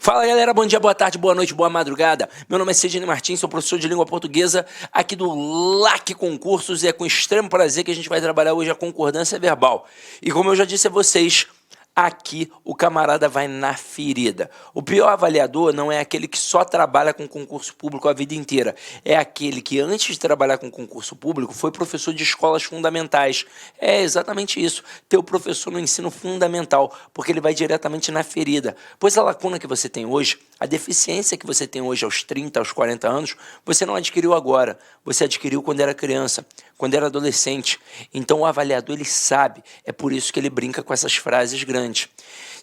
Fala galera, bom dia, boa tarde, boa noite, boa madrugada. Meu nome é Sidney Martins, sou professor de língua portuguesa aqui do LAC Concursos e é com extremo prazer que a gente vai trabalhar hoje a concordância verbal. E como eu já disse a vocês, aqui o camarada vai na ferida. O pior avaliador não é aquele que só trabalha com concurso público a vida inteira. É aquele que antes de trabalhar com concurso público foi professor de escolas fundamentais. É exatamente isso, ter o professor no ensino fundamental, porque ele vai diretamente na ferida. Pois a lacuna que você tem hoje, a deficiência que você tem hoje aos 30, aos 40 anos, você não adquiriu agora, você adquiriu quando era criança, quando era adolescente. Então o avaliador ele sabe, é por isso que ele brinca com essas frases grandes.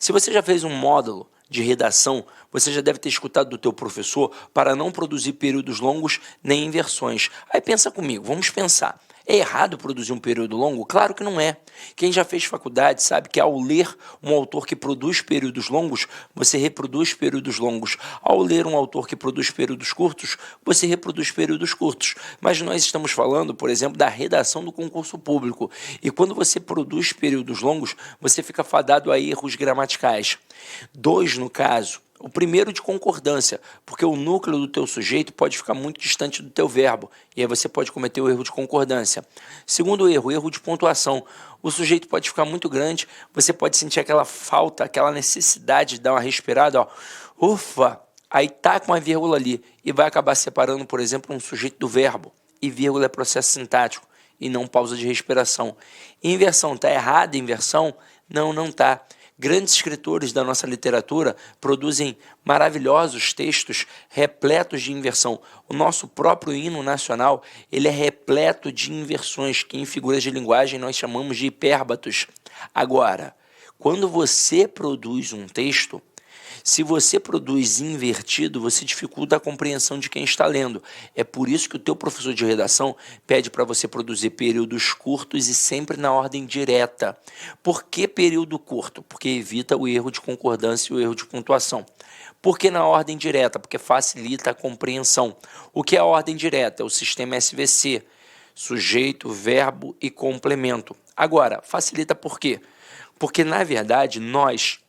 Se você já fez um módulo de redação, você já deve ter escutado do teu professor para não produzir períodos longos nem inversões. Aí pensa comigo, vamos pensar. É errado produzir um período longo? Claro que não é. Quem já fez faculdade sabe que ao ler um autor que produz períodos longos, você reproduz períodos longos. Ao ler um autor que produz períodos curtos, você reproduz períodos curtos. Mas nós estamos falando, por exemplo, da redação do concurso público. E quando você produz períodos longos, você fica fadado a erros gramaticais. 2 no caso. O primeiro de concordância, porque o núcleo do teu sujeito pode ficar muito distante do teu verbo, e aí você pode cometer o erro de concordância. Segundo erro, erro de pontuação. O sujeito pode ficar muito grande, você pode sentir aquela falta, aquela necessidade de dar uma respirada, ó. Ufa, aí tá com uma vírgula ali, e vai acabar separando, por exemplo, um sujeito do verbo, e vírgula é processo sintático, e não pausa de respiração. Inversão, tá errada a inversão? Não, não tá. Grandes escritores da nossa literatura produzem maravilhosos textos repletos de inversão. O nosso próprio hino nacional ele é repleto de inversões, que em figuras de linguagem nós chamamos de hipérbatos. Agora, quando você produz um texto, se você produz invertido, você dificulta a compreensão de quem está lendo. É por isso que o teu professor de redação pede para você produzir períodos curtos e sempre na ordem direta. Por que período curto? Porque evita o erro de concordância e o erro de pontuação. Por que na ordem direta? Porque facilita a compreensão. O que é a ordem direta? É o sistema SVC, sujeito, verbo e complemento. Agora, facilita por quê? Porque, na verdade, nós,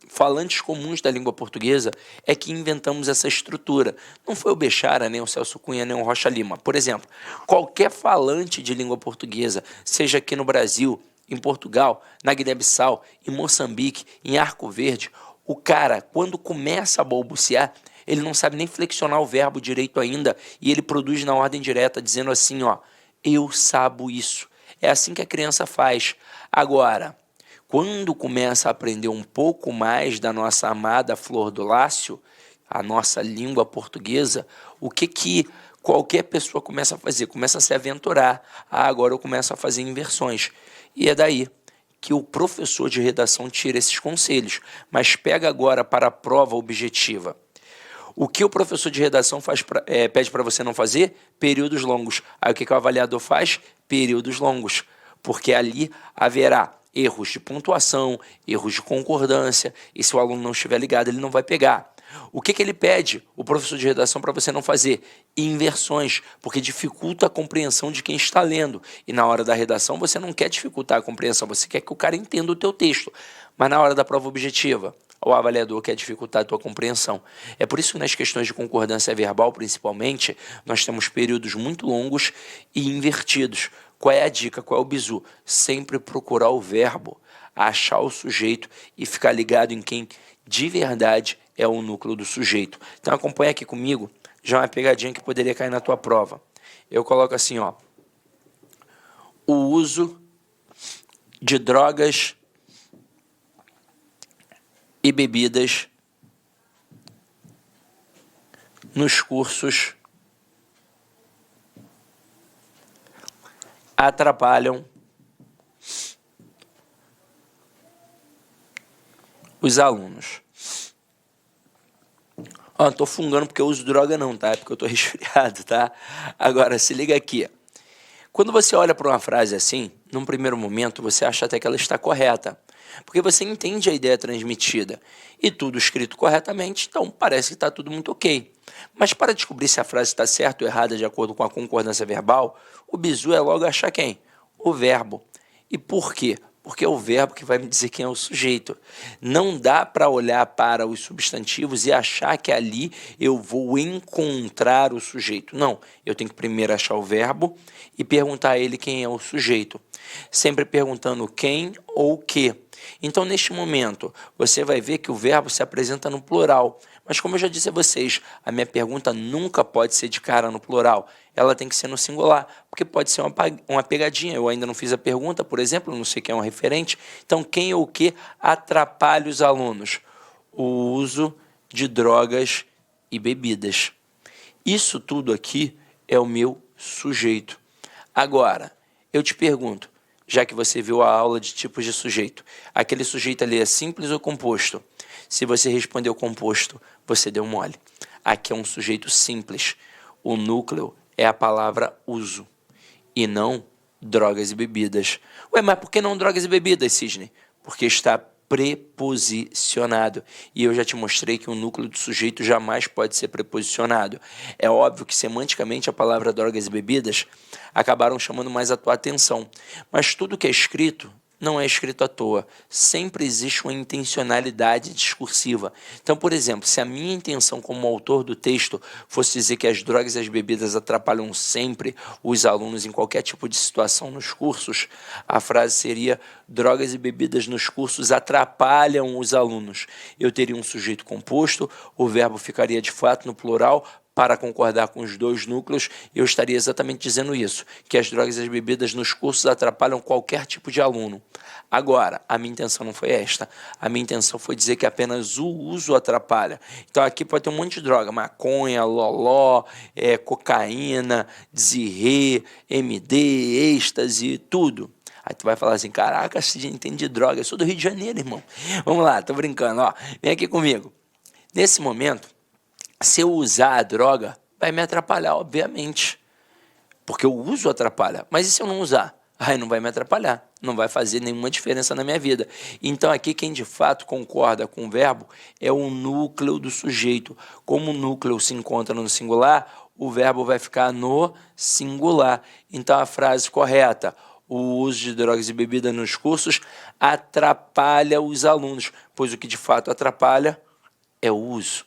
falantes comuns da língua portuguesa, é que inventamos essa estrutura. Não foi o Bechara, nem o Celso Cunha, nem o Rocha Lima. Por exemplo, qualquer falante de língua portuguesa, seja aqui no Brasil, em Portugal, na Guiné-Bissau, em Moçambique, em Arco Verde, o cara, quando começa a balbuciar, ele não sabe nem flexionar o verbo direito ainda e ele produz na ordem direta, dizendo assim, ó, eu sabo isso. É assim que a criança faz. Agora, quando começa a aprender um pouco mais da nossa amada Flor do Lácio, a nossa língua portuguesa, o que qualquer pessoa começa a fazer? Começa a se aventurar. Ah, agora eu começo a fazer inversões. E é daí que o professor de redação tira esses conselhos. Mas pega agora para a prova objetiva. O que o professor de redação pede para você não fazer? Períodos longos. Aí o que o avaliador faz? Períodos longos. Porque ali haverá erros de pontuação, erros de concordância, e se o aluno não estiver ligado, ele não vai pegar. O que ele pede, o professor de redação, para você não fazer? Inversões, porque dificulta a compreensão de quem está lendo. E na hora da redação, você não quer dificultar a compreensão, você quer que o cara entenda o teu texto. Mas na hora da prova objetiva, o avaliador quer dificultar a tua compreensão. É por isso que nas questões de concordância verbal, principalmente, nós temos períodos muito longos e invertidos. Qual é a dica? Qual é o bizu? Sempre procurar o verbo, achar o sujeito e ficar ligado em quem de verdade é o núcleo do sujeito. Então acompanha aqui comigo, já uma pegadinha que poderia cair na tua prova. Eu coloco assim, ó, o uso de drogas e bebidas nos cursos atrapalham os alunos. Ó, não tô fungando porque eu uso droga não, tá? É porque eu tô resfriado, tá? Agora, se liga aqui. Quando você olha para uma frase assim, num primeiro momento, você acha até que ela está correta, porque você entende a ideia transmitida e tudo escrito corretamente, então parece que está tudo muito ok. Mas para descobrir se a frase está certa ou errada de acordo com a concordância verbal, o bizu é logo achar quem? O verbo. E por quê? porque é o verbo que vai me dizer quem é o sujeito. Não dá para olhar para os substantivos e achar que ali eu vou encontrar o sujeito. Não, eu tenho que primeiro achar o verbo e perguntar a ele quem é o sujeito. Sempre perguntando quem ou que. Então, neste momento, você vai ver que o verbo se apresenta no plural. Mas como eu já disse a vocês, a minha pergunta nunca pode ser de cara no plural. Ela tem que ser no singular, porque pode ser uma pegadinha. Eu ainda não fiz a pergunta, por exemplo, não sei quem é um referente. Então, quem ou que atrapalha os alunos? O uso de drogas e bebidas. Isso tudo aqui é o meu sujeito. Agora, eu te pergunto, já que você viu a aula de tipos de sujeito, aquele sujeito ali é simples ou composto? Se você respondeu composto, você deu mole. Aqui é um sujeito simples. O núcleo é a palavra uso e não drogas e bebidas. Ué, mas por que não drogas e bebidas, Sidney? Porque está preposicionado. E eu já te mostrei que o núcleo do sujeito jamais pode ser preposicionado. É óbvio que semanticamente a palavra drogas e bebidas acabaram chamando mais a tua atenção. Mas tudo que é escrito não é escrito à toa. Sempre existe uma intencionalidade discursiva. Então, por exemplo, se a minha intenção como autor do texto fosse dizer que as drogas e as bebidas atrapalham sempre os alunos em qualquer tipo de situação nos cursos, a frase seria: drogas e bebidas nos cursos atrapalham os alunos. Eu teria um sujeito composto, o verbo ficaria de fato no plural. Para concordar com os dois núcleos, eu estaria exatamente dizendo isso, que as drogas e as bebidas nos cursos atrapalham qualquer tipo de aluno. Agora, a minha intenção não foi esta. A minha intenção foi dizer que apenas o uso atrapalha. Então aqui pode ter um monte de droga, maconha, loló, cocaína, Zirê, MD, êxtase, tudo. Aí tu vai falar assim, caraca, Sidney entende de droga, eu sou do Rio de Janeiro, irmão. Vamos lá, tô brincando, ó. Vem aqui comigo. Nesse momento, se eu usar a droga, vai me atrapalhar, obviamente. Porque o uso atrapalha. Mas e se eu não usar? Aí não vai me atrapalhar. Não vai fazer nenhuma diferença na minha vida. Então aqui quem de fato concorda com o verbo é o núcleo do sujeito. Como o núcleo se encontra no singular, o verbo vai ficar no singular. Então a frase correta: o uso de drogas e bebidas nos cursos atrapalha os alunos. Pois o que de fato atrapalha é o uso.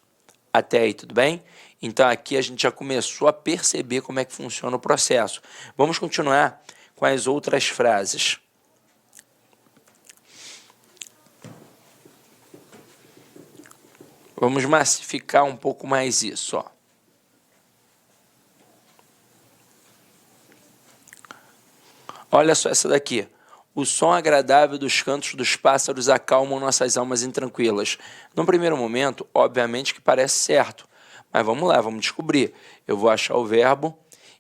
Até aí, tudo bem? Então, aqui a gente já começou a perceber como é que funciona o processo. Vamos continuar com as outras frases. Vamos massificar um pouco mais isso, ó. Olha só essa daqui. O som agradável dos cantos dos pássaros acalmam nossas almas intranquilas. No primeiro momento, obviamente que parece certo. Mas vamos lá, vamos descobrir. Eu vou achar o verbo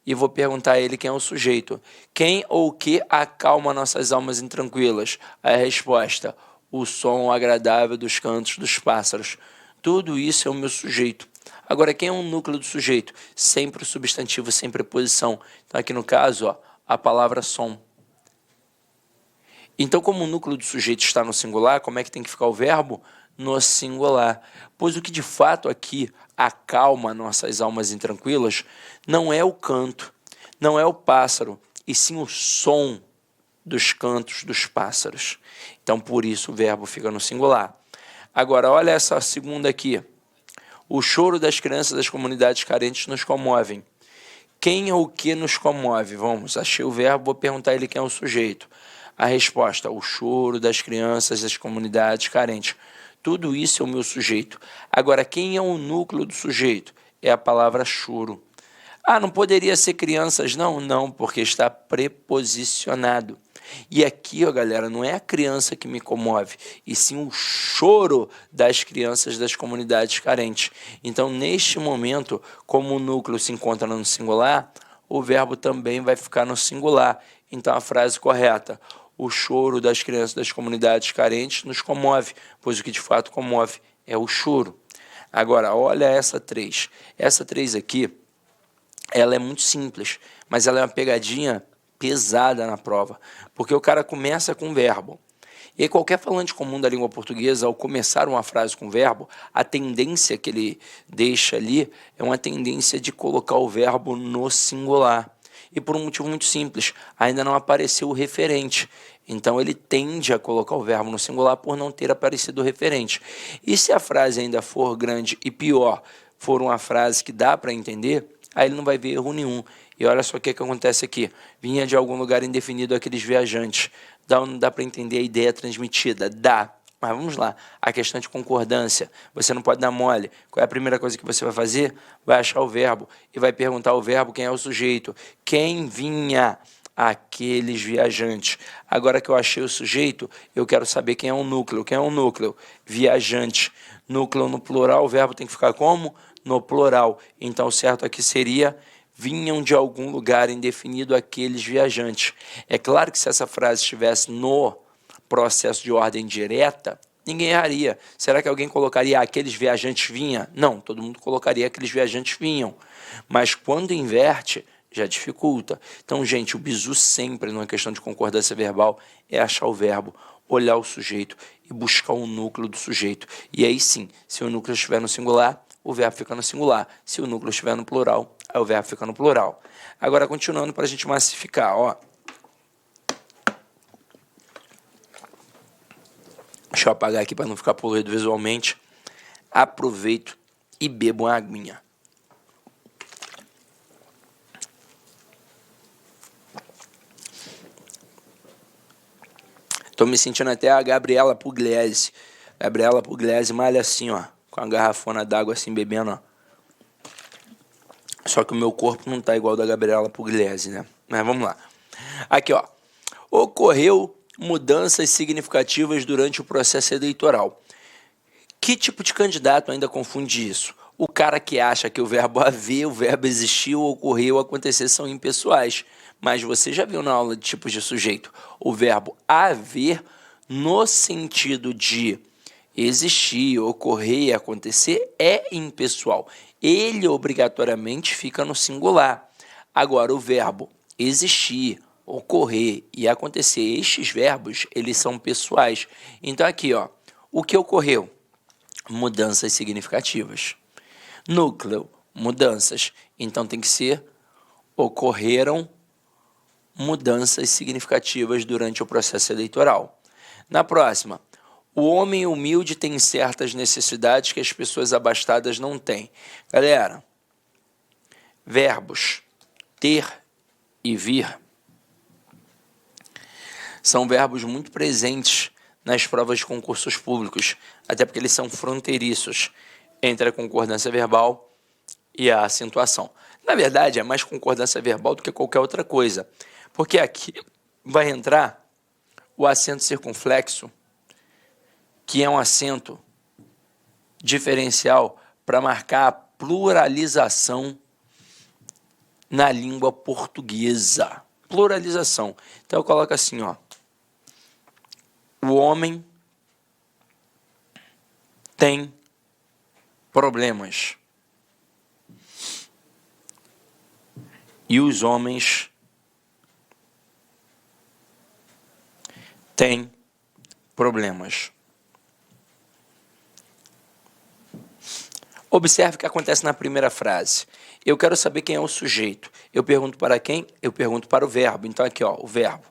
e vou perguntar a ele quem é o sujeito. Quem ou que acalma nossas almas intranquilas? A resposta: o som agradável dos cantos dos pássaros. Tudo isso é o meu sujeito. Agora, quem é o núcleo do sujeito? Sempre o substantivo sem preposição. Então, aqui no caso, ó, a palavra som. Então, como o núcleo do sujeito está no singular, como é que tem que ficar o verbo? No singular. Pois o que de fato aqui acalma nossas almas intranquilas não é o canto, não é o pássaro, e sim o som dos cantos dos pássaros. Então, por isso o verbo fica no singular. Agora, olha essa segunda aqui. O choro das crianças das comunidades carentes nos comovem. Quem ou o que nos comove? Vamos, achei o verbo, vou perguntar a ele quem é o sujeito. A resposta: o choro das crianças das comunidades carentes. Tudo isso é o meu sujeito. Agora, quem é o núcleo do sujeito? É a palavra choro. Ah, não poderia ser crianças? Não, não, porque está preposicionado. E aqui, ó, galera, não é a criança que me comove, e sim o choro das crianças das comunidades carentes. Então, neste momento, como o núcleo se encontra no singular, o verbo também vai ficar no singular. Então, a frase correta: o choro das crianças das comunidades carentes nos comove, pois o que de fato comove é o choro. Agora, olha essa 3. Essa 3 aqui, ela é muito simples, mas ela é uma pegadinha pesada na prova, porque o cara começa com verbo. E aí, qualquer falante comum da língua portuguesa, ao começar uma frase com verbo, a tendência que ele deixa ali é uma tendência de colocar o verbo no singular. e por um motivo muito simples, ainda não apareceu o referente. Então ele tende a colocar o verbo no singular por não ter aparecido o referente. E se a frase ainda for grande e pior, for uma frase que dá para entender, aí ele não vai ver erro nenhum. E olha só o que acontece aqui. Vinha de algum lugar indefinido aqueles viajantes. Dá ou não dá para entender a ideia transmitida? Dá. Mas vamos lá, a questão de concordância, você não pode dar mole. Qual é a primeira coisa que você vai fazer? Vai achar o verbo e vai perguntar ao verbo quem é o sujeito. Quem vinha? Aqueles viajantes. Agora que eu achei o sujeito, eu quero saber quem é o núcleo. Quem é o núcleo? Viajante. Núcleo no plural, o verbo tem que ficar como? No plural. Então, o certo aqui seria: vinham de algum lugar indefinido aqueles viajantes. É claro que se essa frase estivesse no processo de ordem direta, ninguém erraria. Será que alguém colocaria aqueles viajantes vinham? Não, todo mundo colocaria aqueles viajantes vinham. Mas quando inverte, já dificulta. Então, gente, o bizu sempre, numa questão de concordância verbal, é achar o verbo, olhar o sujeito e buscar o núcleo do sujeito. E aí sim, se o núcleo estiver no singular, o verbo fica no singular. Se o núcleo estiver no plural, aí o verbo fica no plural. Agora, continuando para a gente massificar, ó. Deixa eu apagar aqui para não ficar poluído visualmente. Aproveito e bebo uma aguinha. Estou me sentindo até a Gabriela Pugliese. Gabriela Pugliese malha assim, ó, com a garrafona d'água assim, bebendo, ó. Só que o meu corpo não tá igual ao da Gabriela Pugliese, né? Mas vamos lá. Aqui, ó. Ocorreu mudanças significativas durante o processo eleitoral. Que tipo de candidato ainda confunde isso? O cara que acha que o verbo haver, o verbo existir, ocorrer ou acontecer são impessoais. Mas você já viu na aula de tipos de sujeito o verbo haver no sentido de existir, ocorrer e acontecer é impessoal. Ele obrigatoriamente fica no singular. Agora, o verbo existir, ocorrer e acontecer, estes verbos, eles são pessoais. Então, aqui, ó, o que ocorreu? Mudanças significativas. Núcleo, mudanças. Então, tem que ser ocorreram mudanças significativas durante o processo eleitoral. Na próxima, o homem humilde tem certas necessidades que as pessoas abastadas não têm. Galera, verbos ter e vir são verbos muito presentes nas provas de concursos públicos, até porque eles são fronteiriços entre a concordância verbal e a acentuação. Na verdade, é mais concordância verbal do que qualquer outra coisa, porque aqui vai entrar o acento circunflexo, que é um acento diferencial para marcar a pluralização na língua portuguesa. Pluralização. Então eu coloco assim, ó. O homem tem problemas. E os homens têm problemas. Observe o que acontece na primeira frase. Eu quero saber quem é o sujeito. Eu pergunto para quem? Eu pergunto para o verbo. Então, aqui, ó, o verbo.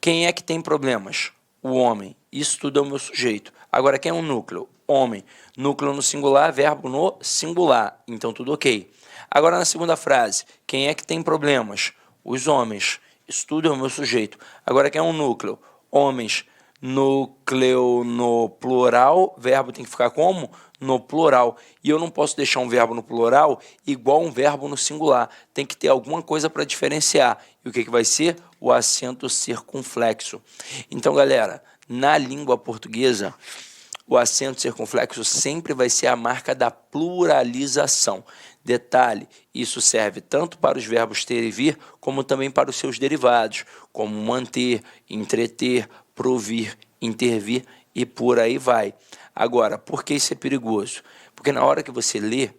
Quem é que tem problemas? O homem. Isso tudo é o meu sujeito. Agora, quem é o núcleo? Homem. Núcleo no singular, verbo no singular. Então, tudo ok. Agora, na segunda frase. Quem é que tem problemas? Os homens. Isso tudo é o meu sujeito. Agora, quem é o núcleo? Homens. Núcleo no plural, verbo tem que ficar como? No plural. E eu não posso deixar um verbo no plural igual um verbo no singular. Tem que ter alguma coisa para diferenciar. E o que vai ser? O acento circunflexo. Então, galera, na língua portuguesa, o acento circunflexo sempre vai ser a marca da pluralização. Detalhe, isso serve tanto para os verbos ter e vir, como também para os seus derivados, como manter, entreter, provir, intervir e por aí vai. Agora, por que isso é perigoso? Porque na hora que você lê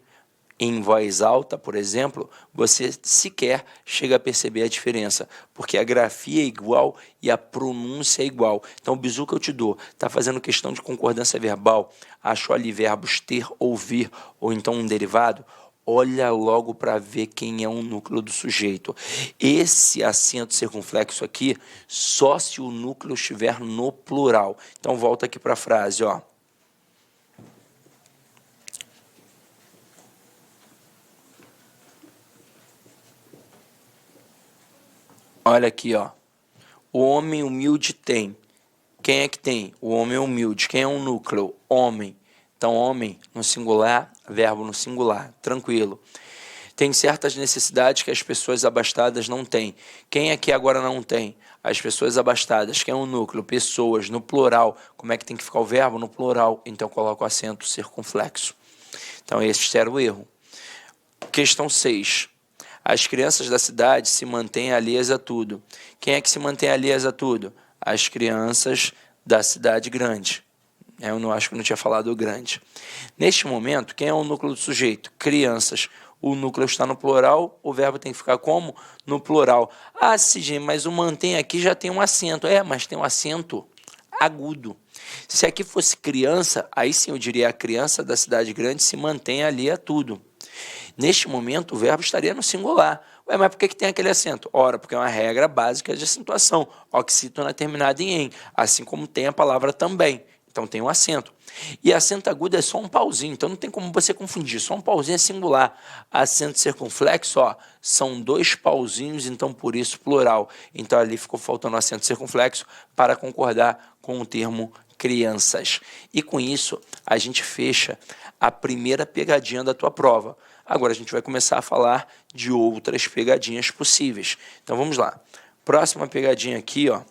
em voz alta, por exemplo, você sequer chega a perceber a diferença, porque a grafia é igual e a pronúncia é igual. Então, o bizu que eu te dou está fazendo questão de concordância verbal, achou ali verbos ter, ouvir, ou então um derivado, olha logo para ver quem é o núcleo do sujeito. Esse acento circunflexo aqui, só se o núcleo estiver no plural. Então, volta aqui para a frase, ó. Olha aqui, ó. O homem humilde tem. Quem é que tem? O homem humilde. Quem é um núcleo? Homem. Então, homem no singular, verbo no singular. Tranquilo. Tem certas necessidades que as pessoas abastadas não têm. Quem aqui agora não tem? As pessoas abastadas. Quem é um núcleo? Pessoas. No plural. Como é que tem que ficar o verbo? No plural. Então, coloco o acento circunflexo. Então, esse era o erro. Questão 6. As crianças da cidade se mantêm alheias a tudo. Quem é que se mantém alheias a tudo? As crianças da cidade grande. Eu não acho que não tinha falado grande. Neste momento, quem é o núcleo do sujeito? Crianças. O núcleo está no plural, o verbo tem que ficar como? No plural. Ah, Sidney, mas o mantém aqui já tem um acento. Mas tem um acento agudo. Se aqui fosse criança, aí sim eu diria a criança da cidade grande se mantém ali a tudo. Neste momento, o verbo estaria no singular. Mas por que tem aquele acento? Ora, porque é uma regra básica de acentuação. Oxítona terminada em "em", assim como tem a palavra também. Então, tem um acento. E acento agudo é só um pauzinho, então não tem como você confundir. Só um pauzinho é singular. Acento circunflexo, ó, são 2 pauzinhos, então por isso plural. Então, ali ficou faltando acento circunflexo para concordar com o termo crianças. E com isso, a gente fecha a primeira pegadinha da tua prova. Agora a gente vai começar a falar de outras pegadinhas possíveis. Então vamos lá. Próxima pegadinha aqui, ó,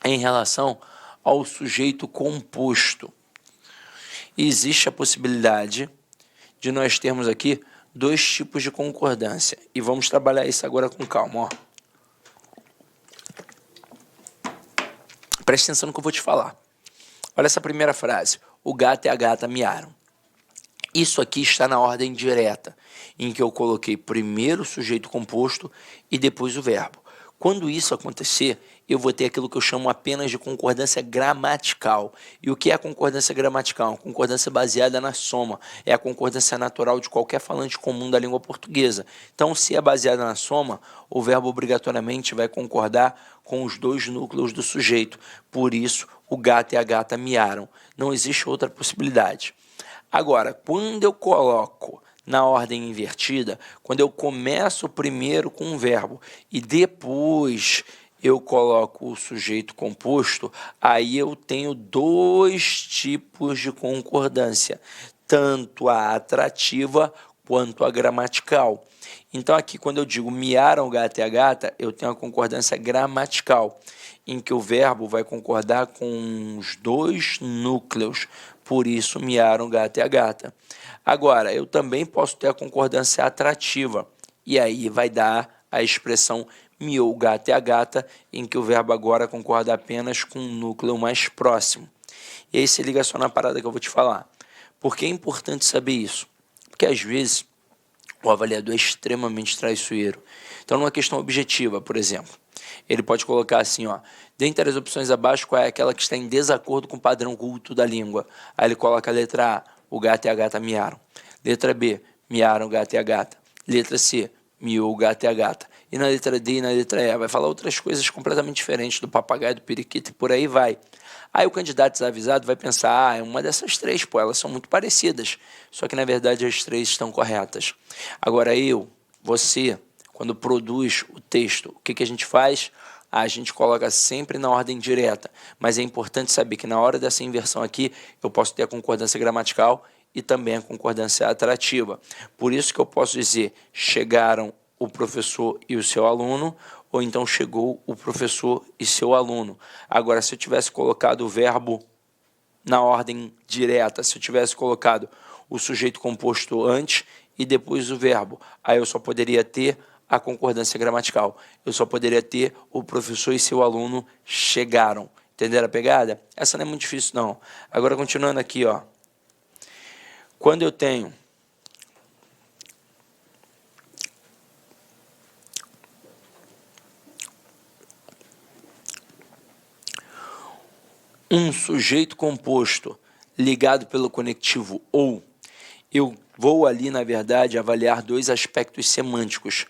é em relação ao sujeito composto. Existe a possibilidade de nós termos aqui 2 tipos de concordância. E vamos trabalhar isso agora com calma, ó. Preste atenção no que eu vou te falar. Olha essa primeira frase. O gato e a gata miaram. Isso aqui está na ordem direta, em que eu coloquei primeiro o sujeito composto e depois o verbo. Quando isso acontecer, eu vou ter aquilo que eu chamo apenas de concordância gramatical. E o que é a concordância gramatical? Concordância baseada na soma. É a concordância natural de qualquer falante comum da língua portuguesa. Então, se é baseada na soma, o verbo obrigatoriamente vai concordar com os 2 núcleos do sujeito. Por isso, o gato e a gata miaram. Não existe outra possibilidade. Agora, quando eu coloco na ordem invertida, quando eu começo primeiro com um verbo e depois eu coloco o sujeito composto, aí eu tenho 2 tipos de concordância, tanto a atrativa quanto a gramatical. Então aqui, quando eu digo miaram o gato e a gata, eu tenho a concordância gramatical, em que o verbo vai concordar com os 2 núcleos, por isso miaram o gato e a gata. Agora, eu também posso ter a concordância atrativa, e aí vai dar a expressão miou o gato e a gata, em que o verbo agora concorda apenas com o núcleo mais próximo. E aí se liga só na parada que eu vou te falar. Por que é importante saber isso? Porque às vezes o avaliador é extremamente traiçoeiro. Então, numa questão objetiva, por exemplo, ele pode colocar assim, ó, dentre as opções abaixo, qual é aquela que está em desacordo com o padrão culto da língua? Aí ele coloca a letra A, o gato e a gata miaram. Letra B, miaram o gato e a gata. Letra C, miou o gato e a gata. E na letra D e na letra E, vai falar outras coisas completamente diferentes do papagaio, do periquito e por aí vai. Aí o candidato desavisado vai pensar, é uma dessas 3, pô, elas são muito parecidas. Só que, na verdade, as 3 estão corretas. Agora, você, quando produz o texto, o que a gente faz? A gente coloca sempre na ordem direta. Mas é importante saber que na hora dessa inversão aqui, eu posso ter a concordância gramatical e também a concordância atrativa. Por isso que eu posso dizer, chegaram o professor e o seu aluno, ou então chegou o professor e seu aluno. Agora, se eu tivesse colocado o verbo na ordem direta, se eu tivesse colocado o sujeito composto antes e depois o verbo, aí eu só poderia ter a concordância gramatical. Eu só poderia ter o professor e seu aluno chegaram. Entenderam a pegada? Essa não é muito difícil, não. Agora, continuando aqui, ó. Quando eu tenho um sujeito composto ligado pelo conectivo ou, eu vou ali, na verdade, avaliar dois aspectos semânticos,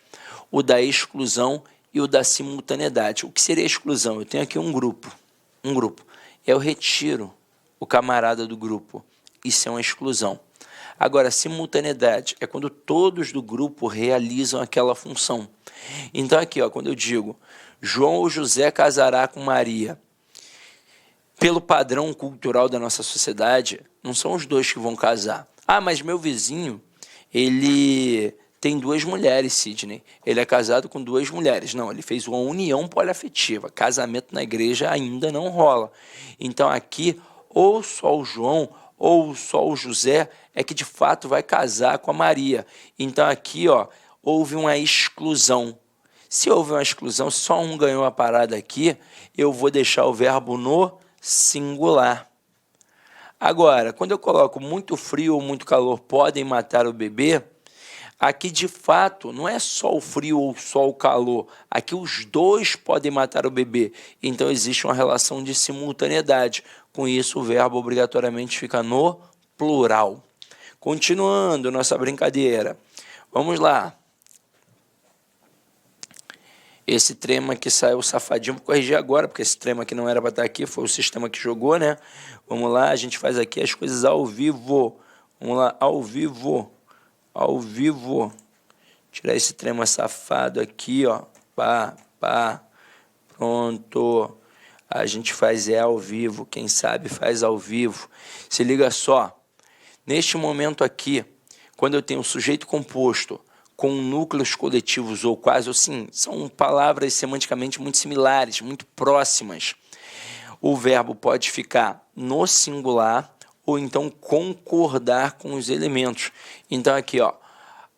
o da exclusão e o da simultaneidade. O que seria a exclusão? Eu tenho aqui um grupo. Eu retiro o camarada do grupo. Isso é uma exclusão. Agora, simultaneidade é quando todos do grupo realizam aquela função. Então, aqui, ó, quando eu digo João ou José casará com Maria, pelo padrão cultural da nossa sociedade, não são os dois que vão casar. Ah, mas meu vizinho, ele tem duas mulheres, Sidney. Ele é casado com duas mulheres. Não, ele fez uma união poliafetiva. Casamento na igreja ainda não rola. Então, aqui, ou só o João ou só o José é que de fato vai casar com a Maria. Então, aqui, ó, houve uma exclusão. Se houve uma exclusão, só um ganhou a parada aqui, eu vou deixar o verbo no singular. Agora, quando eu coloco muito frio ou muito calor podem matar o bebê, aqui de fato não é só o frio ou só o calor, aqui os dois podem matar o bebê. Então existe uma relação de simultaneidade. Com isso o verbo obrigatoriamente fica no plural. Continuando nossa brincadeira, vamos lá. Esse trema aqui saiu safadinho, vou corrigir agora, porque esse trema aqui não era para estar aqui, foi o sistema que jogou, né? Vamos lá, a gente faz aqui as coisas ao vivo. Vamos lá, ao vivo. Tirar esse trema safado aqui, ó. Pá. Pronto. A gente faz ao vivo, quem sabe faz ao vivo. Se liga só. Neste momento aqui, quando eu tenho um sujeito composto com núcleos coletivos ou quase assim, são palavras semanticamente muito similares, muito próximas. O verbo pode ficar no singular ou então concordar com os elementos. Então aqui, ó,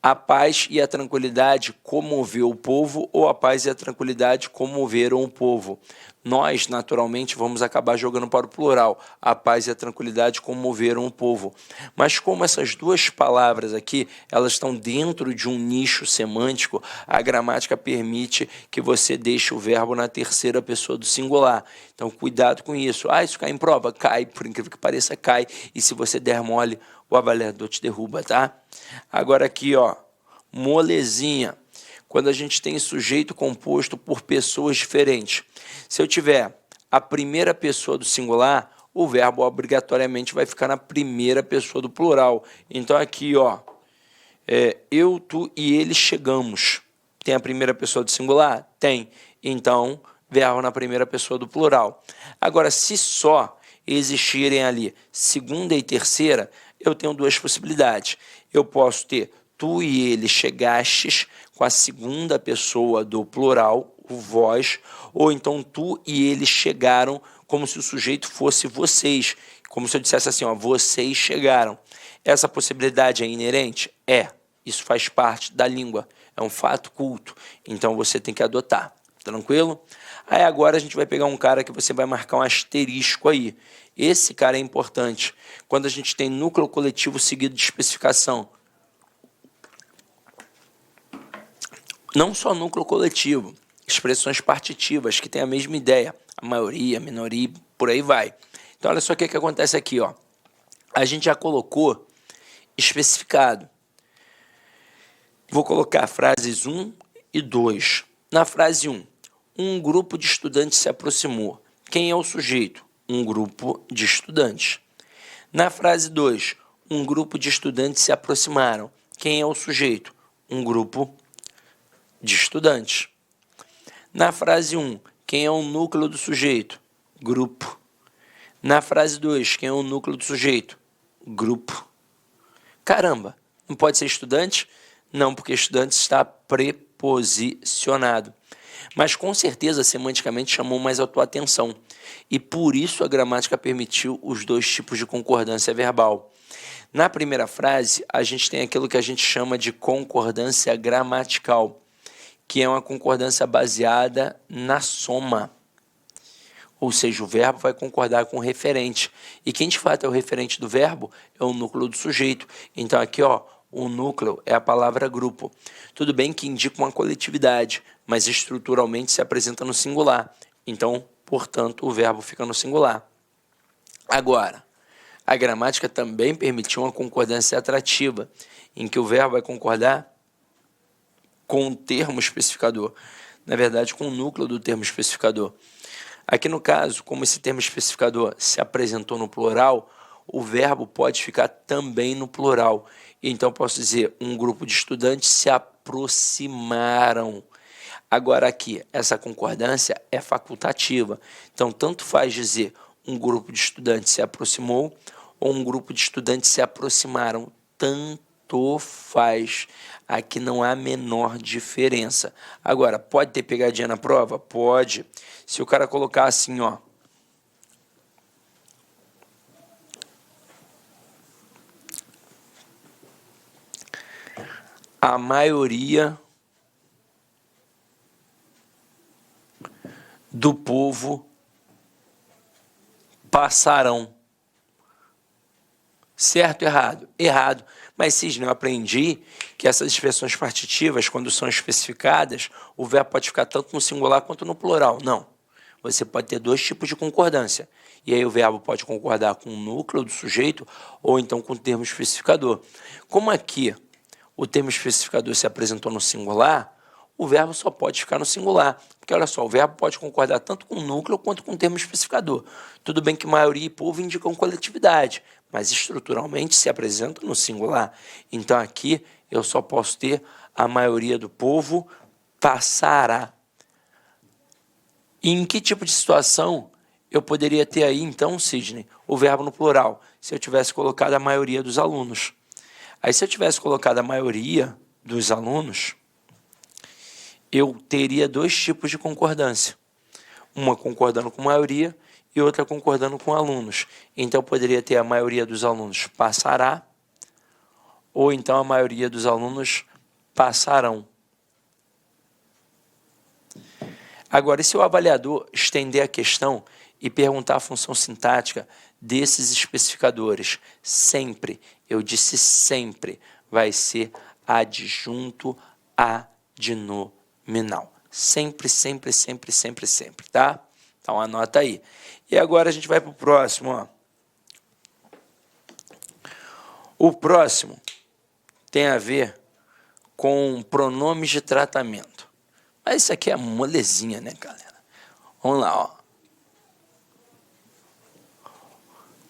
a paz e a tranquilidade comoveu o povo ou a paz e a tranquilidade comoveram o povo. Nós, naturalmente, vamos acabar jogando para o plural. A paz e a tranquilidade comoveram o povo. Mas como essas duas palavras aqui, elas estão dentro de um nicho semântico, a gramática permite que você deixe o verbo na terceira pessoa do singular. Então, cuidado com isso. Ah, isso cai em prova? Cai, por incrível que pareça, cai. E se você der mole, o avaliador te derruba, tá? Agora aqui, ó, molezinha. Quando a gente tem sujeito composto por pessoas diferentes. Se eu tiver a primeira pessoa do singular, o verbo obrigatoriamente vai ficar na primeira pessoa do plural. Então aqui, ó, eu, tu e ele chegamos. Tem a primeira pessoa do singular? Tem. Então, verbo na primeira pessoa do plural. Agora, se só existirem ali segunda e terceira, eu tenho duas possibilidades. Eu posso ter tu e ele chegastes com a segunda pessoa do plural, o vós, ou então tu e eles chegaram como se o sujeito fosse vocês, como se eu dissesse assim, ó, vocês chegaram. Essa possibilidade é inerente? É. Isso faz parte da língua, é um fato culto, então você tem que adotar, tranquilo? Aí agora a gente vai pegar um cara que você vai marcar um asterisco aí. Esse cara é importante. Quando a gente tem núcleo coletivo seguido de especificação, não só núcleo coletivo, expressões partitivas que têm a mesma ideia, a maioria, a minoria, por aí vai. Então, olha só o que acontece aqui, ó. A gente já colocou especificado. Vou colocar frases 1 e 2. Na frase 1, um grupo de estudantes se aproximou. Quem é o sujeito? Um grupo de estudantes. Na frase 2, um grupo de estudantes se aproximaram. Quem é o sujeito? Um grupo de estudantes. Na frase 1, quem é o núcleo do sujeito? Grupo. Na frase 2, quem é o núcleo do sujeito? Grupo. Caramba, não pode ser estudante? Não, porque estudante está preposicionado. Mas com certeza, semanticamente, chamou mais a tua atenção. E por isso a gramática permitiu os dois tipos de concordância verbal. Na primeira frase, a gente tem aquilo que a gente chama de concordância gramatical, que é uma concordância baseada na soma. Ou seja, o verbo vai concordar com o referente. E quem de fato é o referente do verbo é o núcleo do sujeito. Então aqui, ó, o núcleo é a palavra grupo. Tudo bem que indica uma coletividade, mas estruturalmente se apresenta no singular. Então, portanto, o verbo fica no singular. Agora, A gramática também permitiu uma concordância atrativa, em que o verbo vai concordar com o termo especificador, na verdade, com o núcleo do termo especificador. Aqui no caso, como esse termo especificador se apresentou no plural, o verbo pode ficar também no plural. Então, posso dizer, um grupo de estudantes se aproximaram. Agora aqui, essa concordância é facultativa. Então, tanto faz dizer um grupo de estudantes se aproximou ou um grupo de estudantes se aproximaram. Tanto faz. Aqui não há a menor diferença. Agora, pode ter pegadinha na prova? Pode. Se o cara colocar assim, ó. A maioria do povo passarão. Certo ou errado? Errado. Mas, Cisne, eu aprendi que essas expressões partitivas, quando são especificadas, o verbo pode ficar tanto no singular quanto no plural. Não. Você pode ter dois tipos de concordância. E aí o verbo pode concordar com o núcleo do sujeito ou então com o termo especificador. Como aqui o termo especificador se apresentou no singular, o verbo só pode ficar no singular. Porque, olha só, o verbo pode concordar tanto com o núcleo quanto com o termo especificador. Tudo bem que maioria e povo indicam coletividade, mas estruturalmente se apresentam no singular. Então, aqui eu só posso ter a maioria do povo passará. E em que tipo de situação eu poderia ter aí, então, Sidney, o verbo no plural, se eu tivesse colocado a maioria dos alunos? Aí, se eu tivesse colocado a maioria dos alunos, eu teria dois tipos de concordância. Uma concordando com maioria e outra concordando com alunos. Então, eu poderia ter a maioria dos alunos passará, ou então a maioria dos alunos passarão. Agora, e se o avaliador estender a questão e perguntar a função sintática desses especificadores? Sempre, eu disse sempre, vai ser adjunto adnominal. Sempre, sempre, sempre, sempre, sempre, tá? Então, anota aí. E agora a gente vai para o próximo, ó. O próximo tem a ver com pronomes de tratamento. Mas isso aqui é molezinha, né, galera? Vamos lá, ó.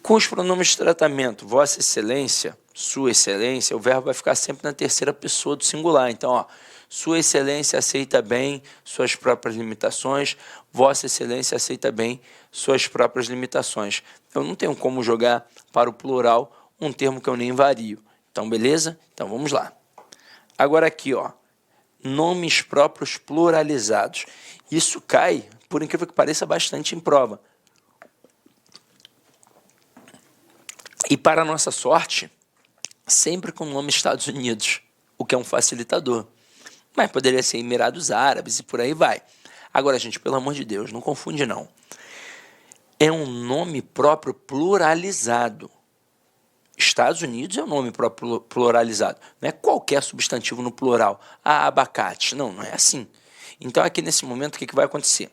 Com os pronomes de tratamento, Vossa Excelência, Sua Excelência, o verbo vai ficar sempre na terceira pessoa do singular. Então, ó, Sua Excelência aceita bem suas próprias limitações, Vossa Excelência aceita bem suas próprias limitações. Eu não tenho como jogar para o plural um termo que eu nem vario. Então, beleza? Então, vamos lá. Agora aqui, ó, nomes próprios pluralizados. Isso cai, por incrível que pareça, bastante em prova. E para a nossa sorte, sempre com o nome Estados Unidos, o que é um facilitador. Mas poderia ser Emirados Árabes e por aí vai. Agora, gente, pelo amor de Deus, não confunde não. É um nome próprio pluralizado. Estados Unidos é um nome próprio pluralizado. Não é qualquer substantivo no plural. Ah, abacate. Não, não é assim. Então, aqui nesse momento, o que vai acontecer?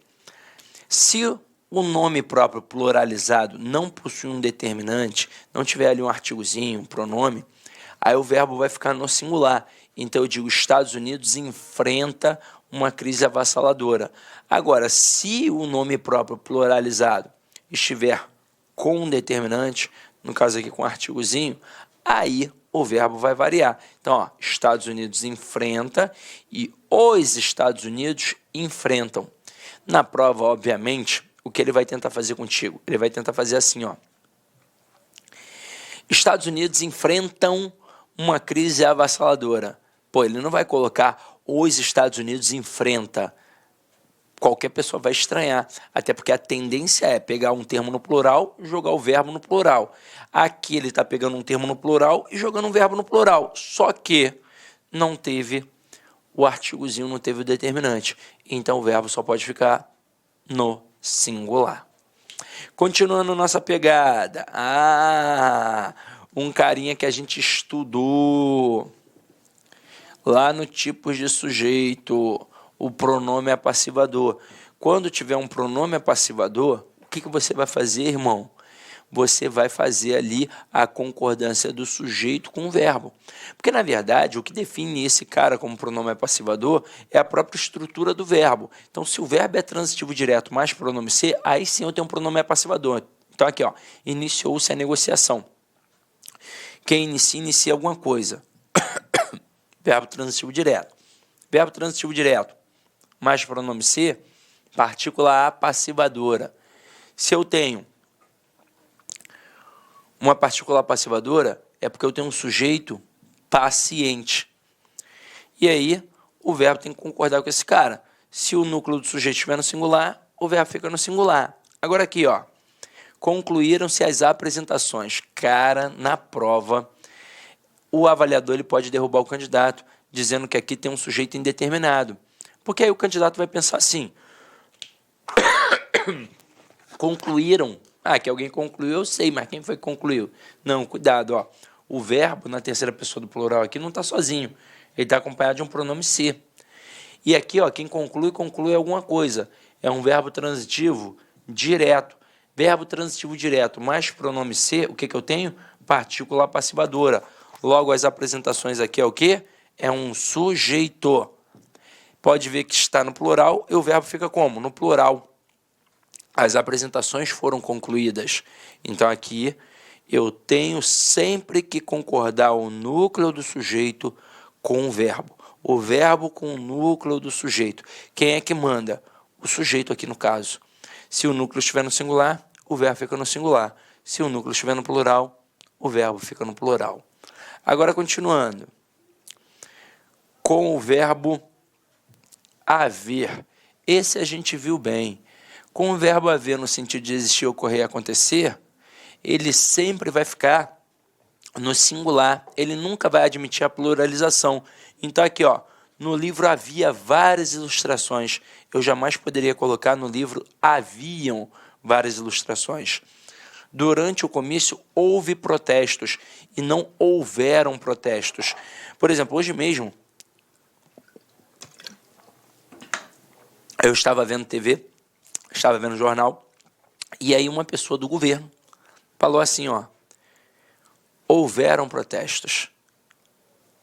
Se o nome próprio pluralizado não possui um determinante, não tiver ali um artigozinho, um pronome, aí o verbo vai ficar no singular. Então eu digo, Estados Unidos enfrenta uma crise avassaladora. Agora, se o nome próprio pluralizado estiver com um determinante, no caso aqui com um artigozinho, aí o verbo vai variar. Então, ó, Estados Unidos enfrenta e os Estados Unidos enfrentam. Na prova, obviamente, o que ele vai tentar fazer contigo? Ele vai tentar fazer assim, ó. Estados Unidos enfrentam uma crise avassaladora. Pô, ele não vai colocar os Estados Unidos enfrenta. Qualquer pessoa vai estranhar, até porque a tendência é pegar um termo no plural e jogar o verbo no plural. Aqui ele está pegando um termo no plural e jogando um verbo no plural, só que não teve o artigozinho, não teve o determinante. Então o verbo só pode ficar no singular. Continuando nossa pegada. Um carinha que a gente estudou lá no tipos de sujeito, o pronome apassivador. Quando tiver um pronome apassivador, o que você vai fazer, irmão? você vai fazer ali a concordância do sujeito com o verbo. Porque, na verdade, o que define esse cara como pronome passivador é a própria estrutura do verbo. Então, se o verbo é transitivo direto mais pronome ser, aí sim eu tenho um pronome passivador. Então, aqui, ó, iniciou-se a negociação. Quem inicia alguma coisa. Verbo transitivo direto. Verbo transitivo direto mais pronome ser, partícula A passivadora. Se eu tenho uma partícula passivadora, é porque eu tenho um sujeito paciente. E aí, o verbo tem que concordar com esse cara. Se o núcleo do sujeito estiver no singular, o verbo fica no singular. Agora aqui, ó. Concluíram-se as apresentações. Cara, na prova, o avaliador ele pode derrubar o candidato, dizendo que aqui tem um sujeito indeterminado. Porque aí o candidato vai pensar assim, concluíram, que alguém concluiu, eu sei, mas quem foi que concluiu? Não, cuidado, ó. O verbo na terceira pessoa do plural aqui não está sozinho, ele está acompanhado de um pronome ser. E aqui, ó, quem conclui alguma coisa, é um verbo transitivo direto. Verbo transitivo direto mais pronome ser, o que eu tenho? Partícula passivadora. Logo, as apresentações aqui é o quê? É um sujeito. Pode ver que está no plural e o verbo fica como? No plural. As apresentações foram concluídas. Então, aqui, eu tenho sempre que concordar o núcleo do sujeito com o verbo. O verbo com o núcleo do sujeito. Quem é que manda? O sujeito aqui no caso. Se o núcleo estiver no singular, o verbo fica no singular. Se o núcleo estiver no plural, o verbo fica no plural. Agora, continuando. Com o verbo haver. Esse a gente viu bem. Com o verbo haver no sentido de existir, ocorrer e acontecer, ele sempre vai ficar no singular. Ele nunca vai admitir a pluralização. Então aqui, ó, no livro havia várias ilustrações. Eu jamais poderia colocar no livro haviam várias ilustrações. Durante o comício houve protestos e não houveram protestos. Por exemplo, hoje mesmo, eu estava vendo TV, estava vendo jornal, e aí uma pessoa do governo falou assim, ó, houveram protestos.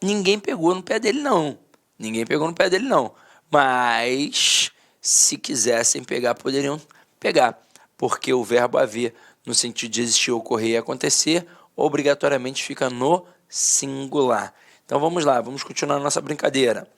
Ninguém pegou no pé dele, não. Ninguém pegou no pé dele, não. Mas, se quisessem pegar, poderiam pegar. Porque o verbo haver, no sentido de existir, ocorrer e acontecer, obrigatoriamente fica no singular. Então, vamos lá, vamos continuar a nossa brincadeira.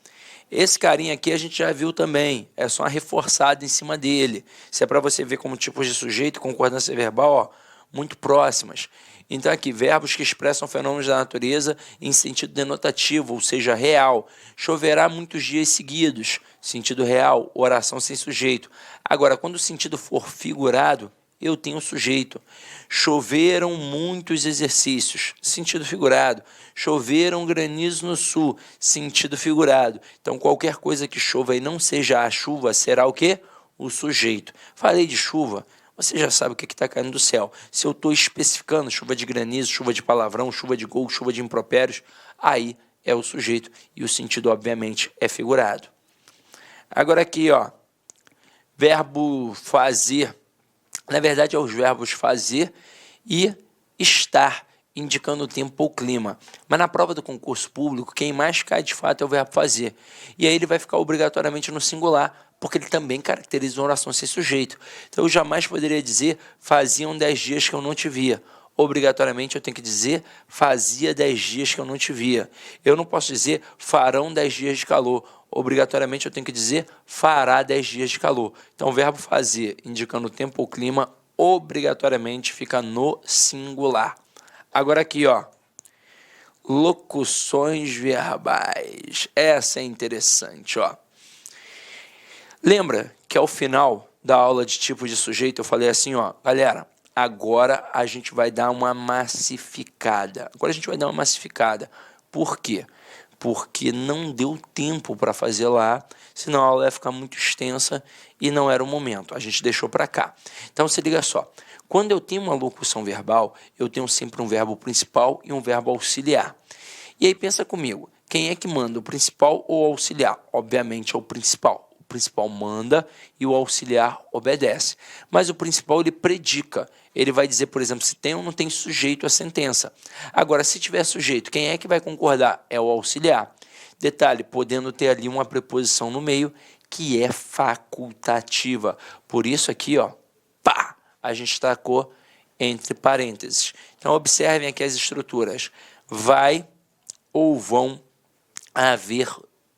Esse carinha aqui a gente já viu também, é só uma reforçada em cima dele. Isso é para você ver como tipos de sujeito e concordância verbal, ó, muito próximas. Então aqui, verbos que expressam fenômenos da natureza em sentido denotativo, ou seja, real. Choverá muitos dias seguidos, sentido real, oração sem sujeito. Agora, quando o sentido for figurado, eu tenho sujeito. Choveram muitos exercícios, sentido figurado. Choveram granizos no sul, sentido figurado. Então, qualquer coisa que chova e não seja a chuva, será o quê? O sujeito. Falei de chuva, você já sabe o que está caindo do céu. Se eu estou especificando chuva de granizo, chuva de palavrão, chuva de gol, chuva de impropérios, aí é o sujeito e o sentido, obviamente, é figurado. Agora aqui, ó, verbo fazer. Na verdade, é os verbos fazer e estar, indicando o tempo ou clima. Mas na prova do concurso público, quem mais cai de fato é o verbo fazer. E aí ele vai ficar obrigatoriamente no singular, porque ele também caracteriza uma oração sem sujeito. Então eu jamais poderia dizer, faziam 10 dias que eu não te via. Obrigatoriamente eu tenho que dizer, fazia 10 dias que eu não te via. Eu não posso dizer, farão 10 dias de calor. Obrigatoriamente eu tenho que dizer, fará 10 dias de calor. Então o verbo fazer, indicando o tempo ou clima, obrigatoriamente fica no singular. Agora aqui, ó, locuções verbais. Essa é interessante, ó. Lembra que ao final da aula de tipo de sujeito eu falei assim, ó, galera, agora a gente vai dar uma massificada. Por quê? Porque não deu tempo para fazer lá, senão a aula ia ficar muito extensa e não era o momento. A gente deixou para cá. Então, se liga só. Quando eu tenho uma locução verbal, eu tenho sempre um verbo principal e um verbo auxiliar. E aí pensa comigo, quem é que manda, o principal ou o auxiliar? Obviamente é o principal. principal manda e o auxiliar obedece. Mas o principal ele predica. Ele vai dizer, por exemplo, se tem ou não tem sujeito à sentença. Agora, se tiver sujeito, quem é que vai concordar? É o auxiliar. Detalhe, podendo ter ali uma preposição no meio que é facultativa. Por isso aqui, ó, pá, a gente tacou entre parênteses. Então, observem aqui as estruturas. Vai ou vão haver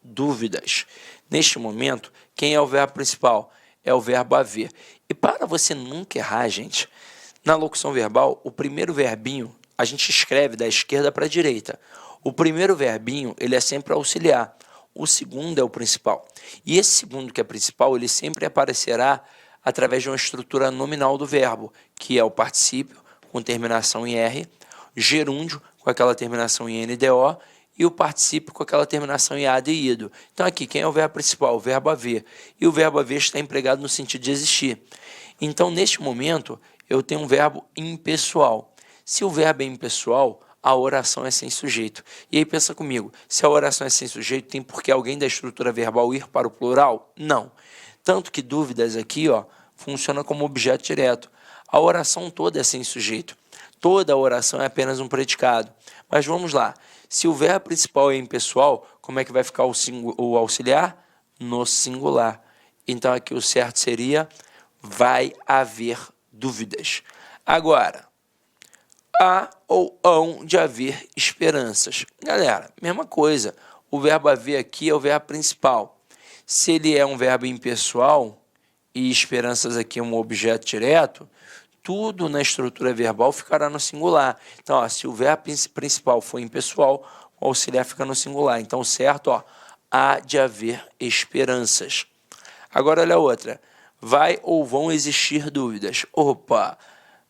dúvidas. Neste momento, quem é o verbo principal? É o verbo haver. E para você nunca errar, gente, na locução verbal, o primeiro verbinho, a gente escreve da esquerda para a direita. O primeiro verbinho, ele é sempre auxiliar. O segundo é o principal. E esse segundo, que é principal, ele sempre aparecerá através de uma estrutura nominal do verbo, que é o particípio, com terminação em R, gerúndio, com aquela terminação em NDO, e o particípio com aquela terminação em AD e IDO. Então aqui, quem é o verbo principal? O verbo haver. E o verbo haver está empregado no sentido de existir. Então, neste momento, eu tenho um verbo impessoal. Se o verbo é impessoal, a oração é sem sujeito. E aí pensa comigo, se a oração é sem sujeito, tem por que alguém da estrutura verbal ir para o plural? Não. Tanto que dúvidas aqui, ó, funciona como objeto direto. A oração toda é sem sujeito. Toda a oração é apenas um predicado. Mas vamos lá. Se o verbo principal é impessoal, como é que vai ficar o auxiliar? No singular. Então aqui o certo seria vai haver dúvidas. Agora, há ou hão de haver esperanças. Galera, mesma coisa. O verbo haver aqui é o verbo principal. Se ele é um verbo impessoal e esperanças aqui é um objeto direto, tudo na estrutura verbal ficará no singular. Então, ó, se o verbo principal for impessoal, o auxiliar fica no singular. Então, certo, ó, há de haver esperanças. Agora, olha a outra. Vai ou vão existir dúvidas? Opa!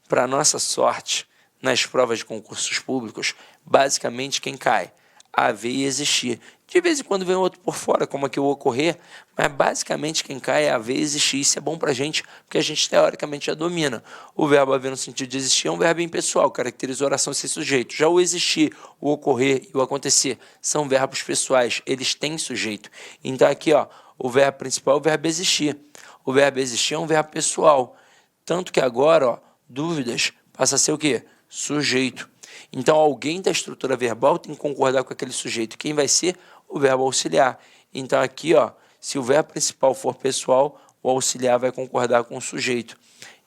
Para nossa sorte, nas provas de concursos públicos, basicamente quem cai? Haver e existir. De vez em quando vem outro por fora, como aqui o ocorrer, mas basicamente quem cai é haver e existir. Isso é bom para a gente, porque a gente teoricamente já domina. O verbo haver no sentido de existir é um verbo impessoal, caracteriza a oração sem sujeito. Já o existir, o ocorrer e o acontecer são verbos pessoais, eles têm sujeito. Então aqui, ó, o verbo principal é o verbo existir. O verbo existir é um verbo pessoal. Tanto que agora, ó, dúvidas passa a ser o quê? Sujeito. Então, alguém da estrutura verbal tem que concordar com aquele sujeito. Quem vai ser? O verbo auxiliar. Então, aqui, ó, se o verbo principal for pessoal, o auxiliar vai concordar com o sujeito.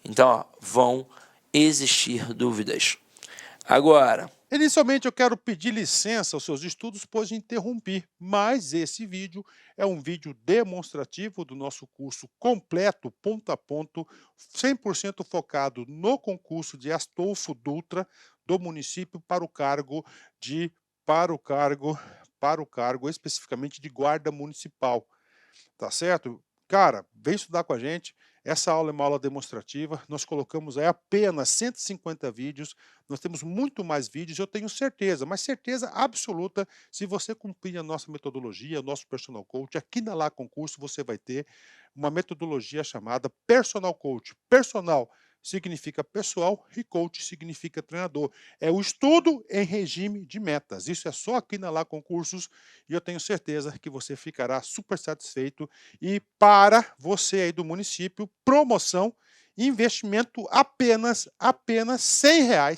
Então, ó, vão existir dúvidas. Agora, Inicialmente, eu quero pedir licença aos seus estudos, pois interrompi, mas esse vídeo é um vídeo demonstrativo do nosso curso completo, ponto a ponto, 100% focado no concurso de Astolfo Dutra do município para o cargo de para o cargo especificamente de guarda municipal. Tá certo? Cara, vem estudar com a gente. Essa aula é uma aula demonstrativa. Nós colocamos aí apenas 150 vídeos. Nós temos muito mais vídeos, eu tenho certeza, mas certeza absoluta, se você cumprir a nossa metodologia, o nosso personal coach, aqui na Lá Concurso você vai ter uma metodologia chamada Personal Coach. Personal significa pessoal e coach significa treinador. É o estudo em regime de metas. Isso é só aqui na Lá Concursos e eu tenho certeza que você ficará super satisfeito. E para você aí do município, promoção, investimento apenas R$ 100. R$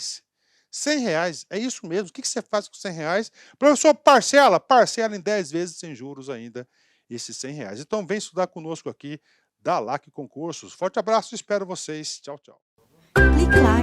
100, é isso mesmo. O que você faz com R$ 100? Professor, parcela em 10 vezes sem juros ainda, esses R$ 100. Então vem estudar conosco aqui da LAC Concursos. Forte abraço, espero vocês. Tchau, tchau. Clique lá.